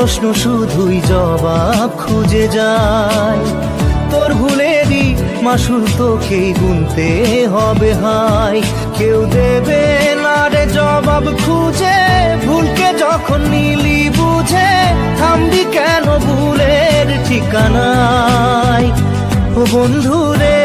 প্রশ্ন শুধুই জবাব খুঁজে যায়। তোর ভুলেরই মাসুল তোকেই গুনতে হবে হায়। কেউ দেবে না রে জবাব খুঁজে, ভুলকে যখন নিলি বুঝে থামবি কেন ভুলের ঠিকানায়। ও বন্ধু রে